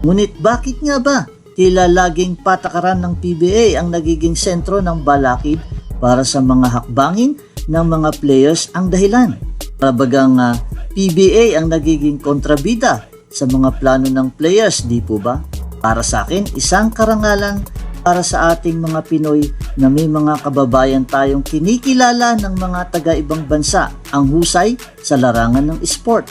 Ngunit bakit nga ba tila laging patakaran ng PBA ang nagiging sentro ng balakid para sa mga hakbangin ng mga players ang dahilan? Parabagang PBA ang nagiging kontrabida sa mga plano ng players, di po ba? Para sa akin, isang karangalan para sa ating mga Pinoy na may mga kababayan tayong kinikilala ng mga taga-ibang bansa ang husay sa larangan ng sport.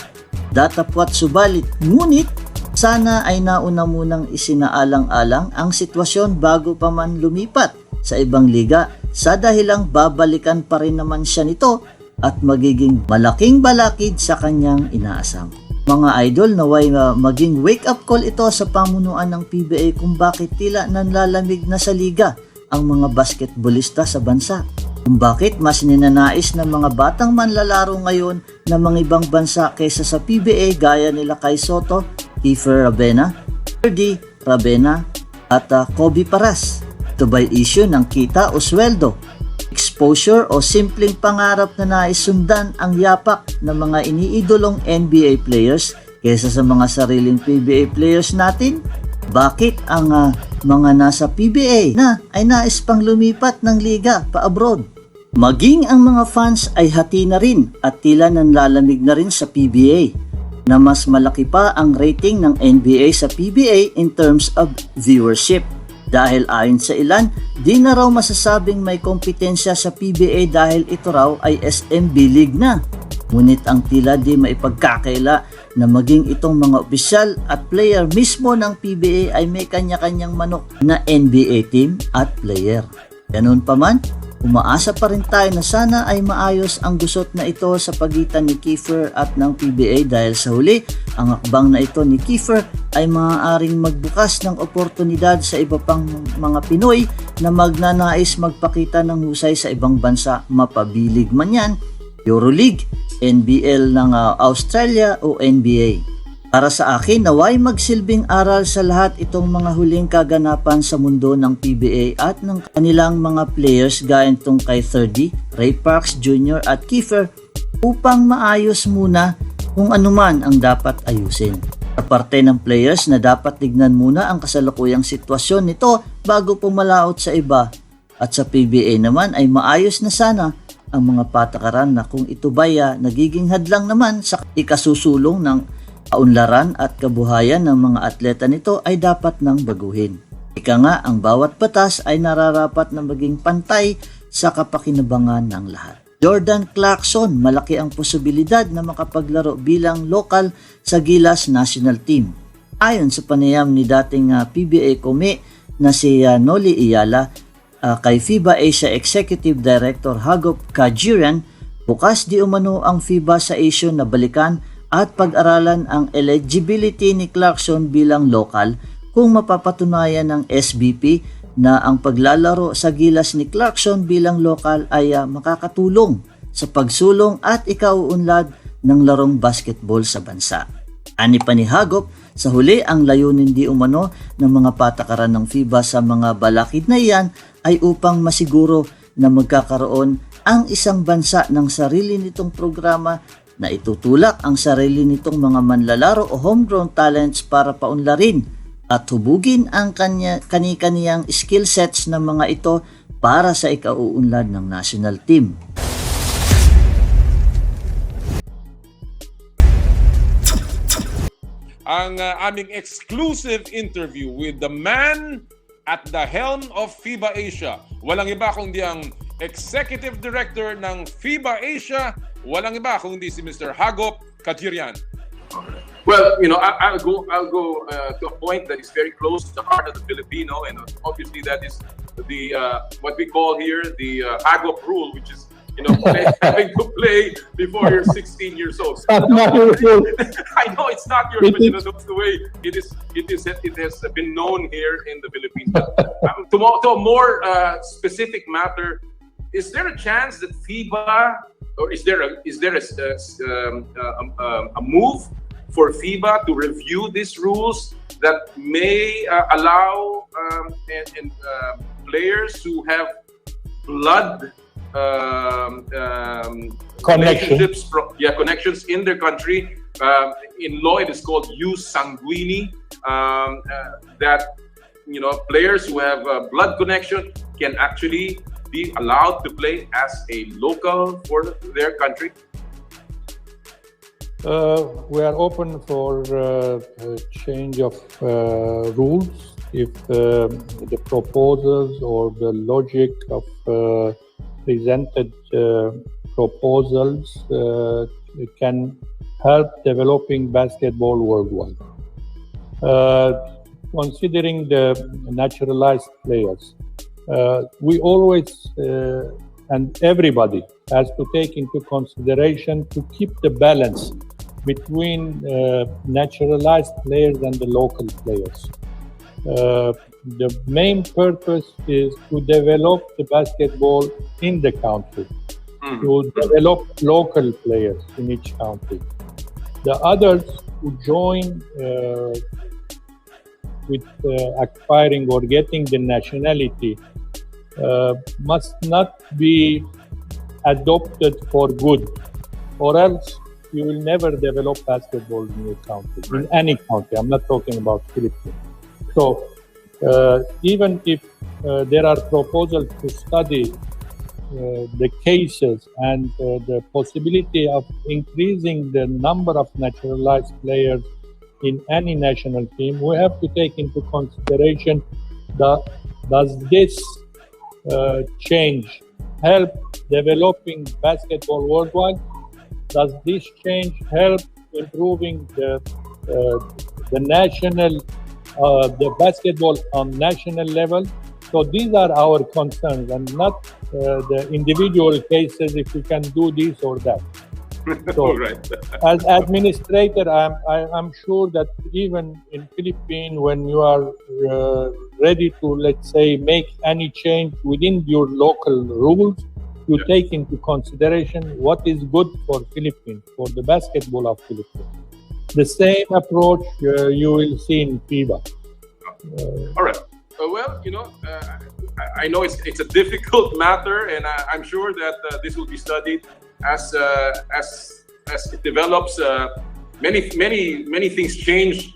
Datapwat subalit, ngunit sana ay nauna munang isinaalang-alang ang sitwasyon bago pa man lumipat sa ibang liga sa dahilang babalikan pa rin naman siya nito at magiging malaking balakid sa kanyang inaasam. Mga idol, naway maging wake-up call ito sa pamunuan ng PBA kung bakit tila nanlalamig na sa liga ang mga basketbolista sa bansa. Kung bakit mas ninanais ng mga batang manlalaro ngayon ng mga ibang bansa kaysa sa PBA gaya nila kay Sotto, Kiefer Ravena, Thirdy Ravena at Kobe Paras. Ito ba'y issue ng kita o sweldo, exposure o simpleng pangarap na naisundan ang yapak ng mga iniidolong NBA players kaysa sa mga sariling PBA players natin? Bakit ang mga nasa PBA na ay nais pang lumipat ng liga pa abroad? Maging ang mga fans ay hati na rin at tila nanlalamig na rin sa PBA na mas malaki pa ang rating ng NBA sa PBA in terms of viewership. Dahil ayon sa ilan, di na raw masasabing may kompetensya sa PBA dahil ito raw ay SMB League na. Ngunit ang tila di maipagkakaila na maging itong mga opisyal at player mismo ng PBA ay may kanya-kanyang manok na NBA team at player. Ganun pa man, umaasa pa rin tayo na sana ay maayos ang gusot na ito sa pagitan ni Keifer at ng PBA dahil sa huli, ang akbang na ito ni Keifer ay maaaring magbukas ng oportunidad sa iba pang mga Pinoy na magnanais magpakita ng husay sa ibang bansa, mapabilig man yan, Euroleague, NBL ng Australia o NBA. Para sa akin, naway magsilbing aral sa lahat itong mga huling kaganapan sa mundo ng PBA at ng kanilang mga players gaya itong kay Thirdy, Ray Parks Jr. at Keifer upang maayos muna kung anuman ang dapat ayusin. Sa parte ng players na dapat tignan muna ang kasalukuyang sitwasyon nito bago pumalaot sa iba at sa PBA naman ay maayos na sana ang mga patakaran na kung ito ba'y nagiging hadlang naman sa ikasusulong ng kaunlaran at kabuhayan ng mga atleta nito ay dapat nang baguhin. Ika nga, ang bawat batas ay nararapat na maging pantay sa kapakinabangan ng lahat. Jordan Clarkson, malaki ang posibilidad na makapaglaro bilang lokal sa Gilas national team. Ayon sa panayam ni dating PBA Kouame na si Noli Iyala, kay FIBA Asia Executive Director Hagop Kajiran, bukas di umano ang FIBA sa Asia na balikan at pag-aralan ang eligibility ni Clarkson bilang lokal kung mapapatunayan ng SBP na ang paglalaro sa Gilas ni Clarkson bilang lokal ay makakatulong sa pagsulong at ikauunlad ng larong basketball sa bansa. Ani pa ni Hagop, sa huli ang layunin di umano ng mga patakaran ng FIBA sa mga balakid na iyan ay upang masiguro na magkakaroon ang isang bansa ng sarili nitong programa na itutulak ang sarili nitong mga manlalaro o homegrown talents para paunlarin at hubugin ang kani-kaniyang skill sets ng mga ito para sa ikauunlad ng national team. Ang aming exclusive interview with the man at the helm of FIBA Asia. Walang iba kundi ang Executive Director ng FIBA Asia. Walang iba kundi si Mr. Hagop Kajiran. Well, you know, I'll go to a point that is very close to the heart of the Filipino, and obviously that is the what we call here the Hagop rule, which is, you know, having to play before you're 16 years old. I know it's not yours, but you know, that's the way it is. It has been known here in the Philippines. But, to a more specific matter, is there a chance that FIBA, or is there a move for FIBA to review these rules that may allow players who have blood connections in their country In law, it is called jus sanguini. That players who have a blood connection can actually be allowed to play as a local for their country. We are open for change of rules if the proposals or the logic of presented proposals can help developing basketball worldwide. Considering the naturalized players, we always and everybody has to take into consideration to keep the balance between naturalized players and the local players. The main purpose is to develop the basketball in the country, to develop local players in each country. The others who join with acquiring or getting the nationality must not be adopted for good, or else you will never develop basketball in your country, in any country. I'm not talking about Philippines. So even if there are proposals to study the cases and the possibility of increasing the number of naturalized players in any national team, we have to take into consideration does this change help developing basketball worldwide? Does this change help improving the national the basketball on national level? So these are our concerns, and not the individual cases if we can do this or that. So, Right. as administrator, I'm sure that even in Philippines, when you are ready to, let's say, make any change within your local rules, you take into consideration what is good for Philippines, for the basketball of Philippines. The same approach you will see in FIBA. All right. Well, I know it's a difficult matter, and I'm sure that this will be studied as it develops. Many things change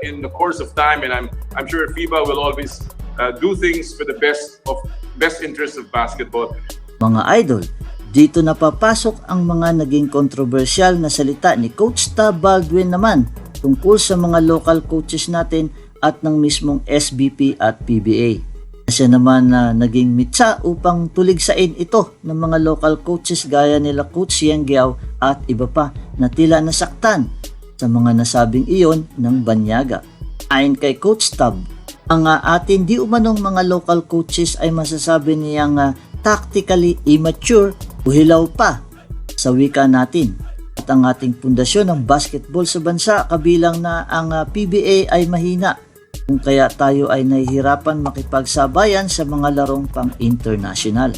in the course of time, and I'm sure FIBA will always do things for the best interest of basketball. Mga idol, dito napapasok ang mga naging kontrobersyal na salita ni Coach Tab Baldwin naman tungkol sa mga local coaches natin at ng mismong SBP at PBA. Siya naman na naging mitsa upang tuligsain ito ng mga local coaches gaya nila Coach Yengiao at iba pa na tila nasaktan sa mga nasabing iyon ng banyaga. Ayon kay Coach Tab, ang atin di umanong mga local coaches ay masasabi niyang tactically immature o hilaw pa sa wika natin. At ang ating pundasyon ng basketball sa bansa kabilang na ang PBA ay mahina, kung kaya tayo ay nahihirapan makipagsabayan sa mga larong pang-international.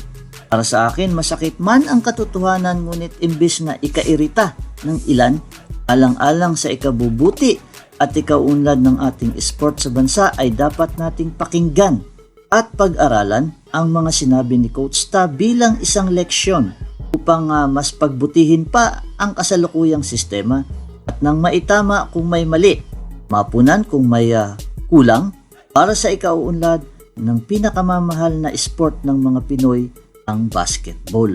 Para sa akin, masakit man ang katotohanan, ngunit imbis na ikairita ng ilan, alang-alang sa ikabubuti at ikaunlad ng ating sport sa bansa, ay dapat nating pakinggan at pag-aralan ang mga sinabi ni Coach Ta bilang isang leksyon upang mas pagbutihin pa ang kasalukuyang sistema at nang maitama kung may mali, mapunan kung may kulang para sa ikauunlad ng pinakamamahal na sport ng mga Pinoy, ang basketball.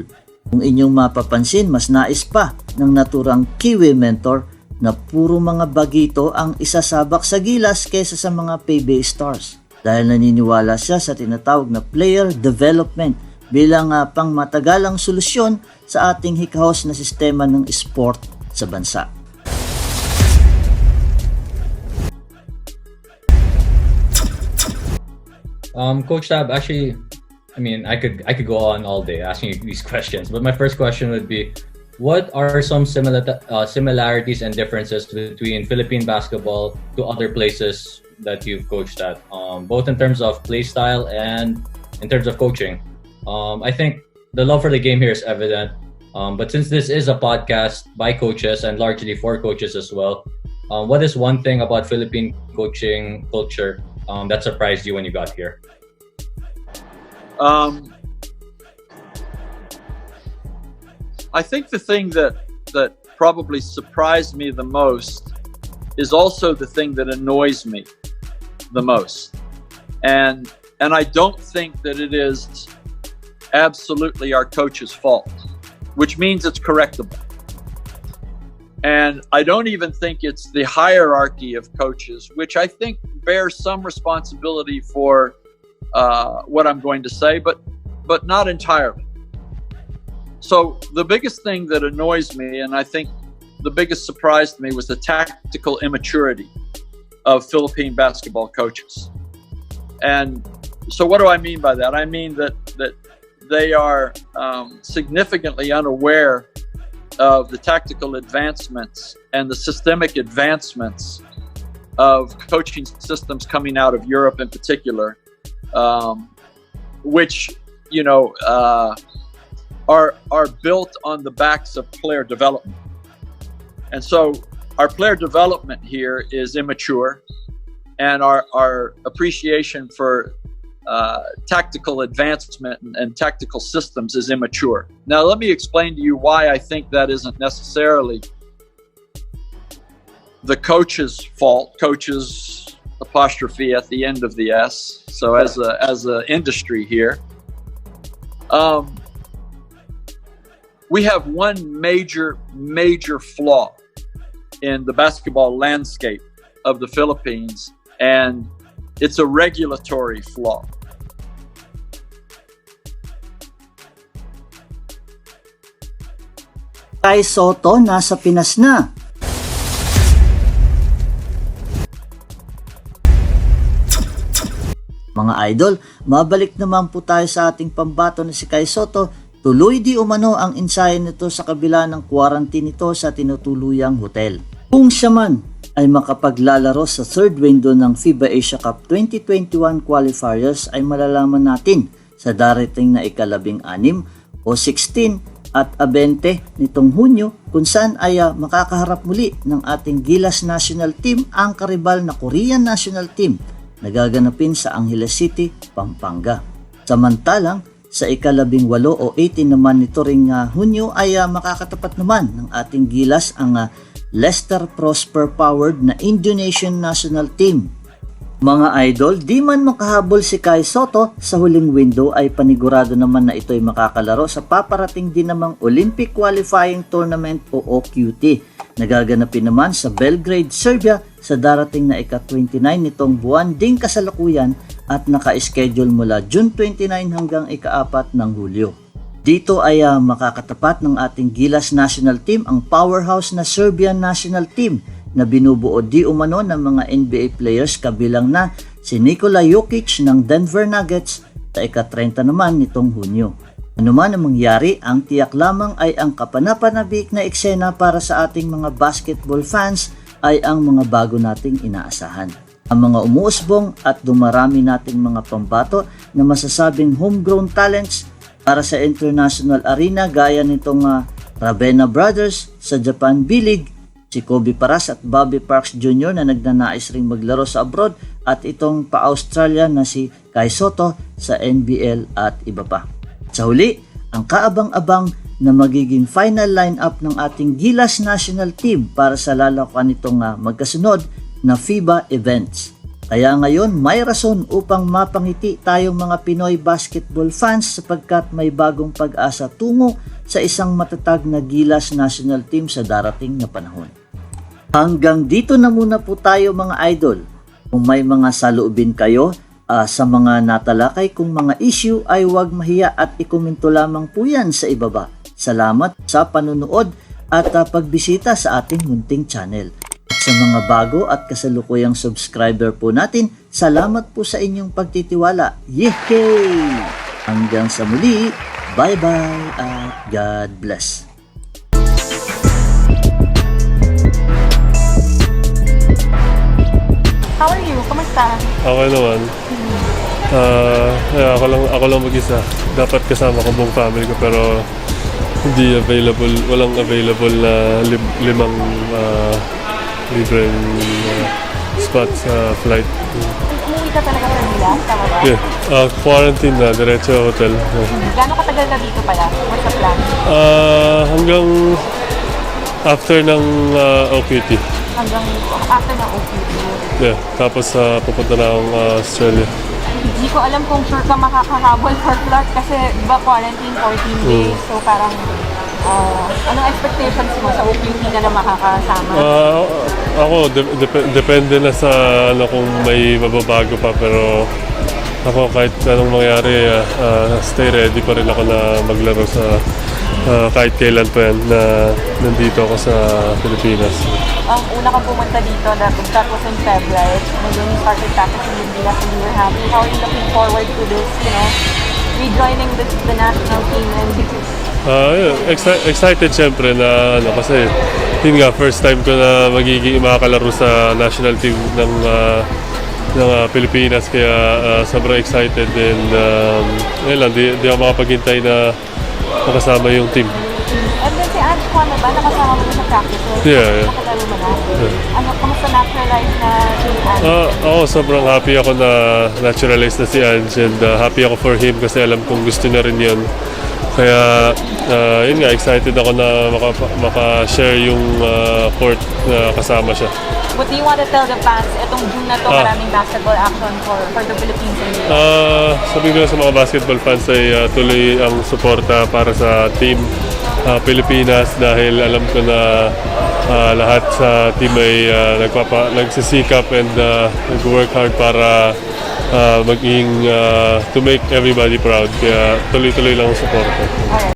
Kung inyong mapapansin, mas nais pa ng naturang Kiwi mentor na puro mga bagito ang isasabak sa Gilas kaysa sa mga PBA stars. Dahil naniniwala siya sa tinatawag na player development bilang pangmatagalang solusyon sa ating hikahos na sistema ng sport sa bansa. Coach Tab, actually, I mean, I could go on all day asking you these questions, but my first question would be, what are some similarities and differences between Philippine basketball to other places that you've coached at, both in terms of play style and in terms of coaching? I think the love for the game here is evident, but since this is a podcast by coaches and largely for coaches as well, what is one thing about Philippine coaching culture that surprised you when you got here? I think the thing that probably surprised me the most is also the thing that annoys me the most. And I don't think that it is absolutely our coach's fault, which means it's correctable. And I don't even think it's the hierarchy of coaches, which I think bears some responsibility for what I'm going to say, but not entirely. So the biggest thing that annoys me, and I think the biggest surprise to me, was the tactical immaturity of Philippine basketball coaches. And so what do I mean by that? I mean that they are significantly unaware of the tactical advancements and the systemic advancements of coaching systems coming out of Europe in particular, which, you know, are built on the backs of player development. And so our player development here is immature, and our appreciation for tactical advancement and tactical systems is immature. Now, let me explain to you why I think that isn't necessarily the coach's fault. Coaches apostrophe at the end of the S. So as a industry here, we have one major flaw in the basketball landscape of the Philippines, and it's a regulatory flaw. Kay Sotto nasa Pinas na. Mga idol, mabalik naman po tayo sa ating pambato na si Kay Sotto. Tuloy di umano ang ensayo nito sa kabila ng quarantine nito sa tinutuluyang hotel. Kung siya man ay makapaglalaro sa third window ng FIBA Asia Cup 2021 qualifiers, ay malalaman natin sa darating na ika-16 o 16 at 20 nitong Hunyo, kung saan ay makakaharap muli ng ating Gilas national team ang karibal na Korean national team na gaganapin sa Angeles City, Pampanga. Samantalang sa ika-18 o 18 naman nito ring Hunyo ay makakatapat naman ng ating Gilas ang Lester Prosper powered na Indonesian national team. Mga idol, di man makahabol si Kay Sotto sa huling window, ay panigurado naman na ito'y makakalaro sa paparating din namang Olympic Qualifying Tournament o OQT. Nagaganapin naman sa Belgrade, Serbia sa darating na ika-29 nitong buwan ding kasalukuyan at naka-schedule mula June 29 hanggang ika-4 ng Hulyo. Dito ay makakatapat ng ating Gilas national team ang powerhouse na Serbian national team na binubuo di umano ng mga NBA players, kabilang na si Nikola Jokic ng Denver Nuggets sa ika-30 naman nitong Hunyo. Ano man ang mangyari, ang tiyak lamang ay ang kapanapanabik na eksena para sa ating mga basketball fans ay ang mga bago nating inaasahan. Ang mga umuusbong at dumarami nating mga pambato na masasabing homegrown talents para sa international arena, gaya nitong Ravena Brothers sa Japan B-League, si Kobe Paras at Bobby Parks Jr. na nagnanais ring maglaro sa abroad, at itong pa-Australia na si Kay Sotto sa NBL at iba pa. Sa huli, ang kaabang-abang na magiging final lineup ng ating Gilas national team para sa lalakwaan nitong magkasunod na FIBA events. Kaya ngayon may rason upang mapangiti tayong mga Pinoy basketball fans, sapagkat may bagong pag-asa tungo sa isang matatag na Gilas national team sa darating na panahon. Hanggang dito na muna po tayo mga idol. Kung may mga saloobin kayo sa mga natalakay kong mga issue, ay huwag mahiya at ikomento lamang po yan sa ibaba. Salamat sa panunood at pagbisita sa ating munting channel. At sa mga bago at kasalukuyang subscriber po natin, salamat po sa inyong pagtitiwala. Yehey! Hanggang sa muli, bye-bye at God bless. How are you? Kumusta? Okay naman. Ako lang mag-isa. Dapat kasama ko buong family ko, pero hindi available, walang available na limang libreng spot sa flight. Umuwi ka talaga sa Gilas? Tama ba? Yeah. Quarantine na, diretso hotel. Gano'ng katagal ka dito pala? What's the plan? Hanggang After ng OQT. Hanggang after ng OPT. Yeah, tapos pupunta na akong Australia. Hindi ko alam kung sure ka makakahabol for flight kasi diba quarantine 14 days. So parang anong expectations mo sa OPT na makakasama? Ako, depende na sa kung may mababago pa, pero ako kahit anong mangyari, stay ready pa rin ako na maglaro sa kahit kailan pa yan na nandito ako sa Pilipinas. Ang una kang pumunta dito, that was in February, and then you started practicing in Gilas and you were happy. How are you looking forward to this, rejoining the national team and excited syempre na kasi yun nga, first time ko na makakalaro sa national team ng Pilipinas, kaya sobrang excited, and yun lang, di ako makapaghintay na makasama yung team. And then si Angelo Kouame ba, nakasama mo sa practices? Yeah. Nakalaro mo na? Ano, kamusta naturalize na si Angelo? Ako, sobrang happy ako na naturalize na si Ange, and happy ako for him kasi alam kong gusto na rin yun. Kaya, yun nga, excited ako na maka-share yung court na kasama siya. What do you want to tell the fans? Itong June na to, maraming basketball action for the Philippines and you. Sabi ko sa mga basketball fans ay tuloy ang suporta para sa team Pilipinas, dahil alam ko na lahat sa team ay nagsisikap and nag-work hard para maging to make everybody proud. Kaya tuloy-tuloy lang ang suporta. Alright.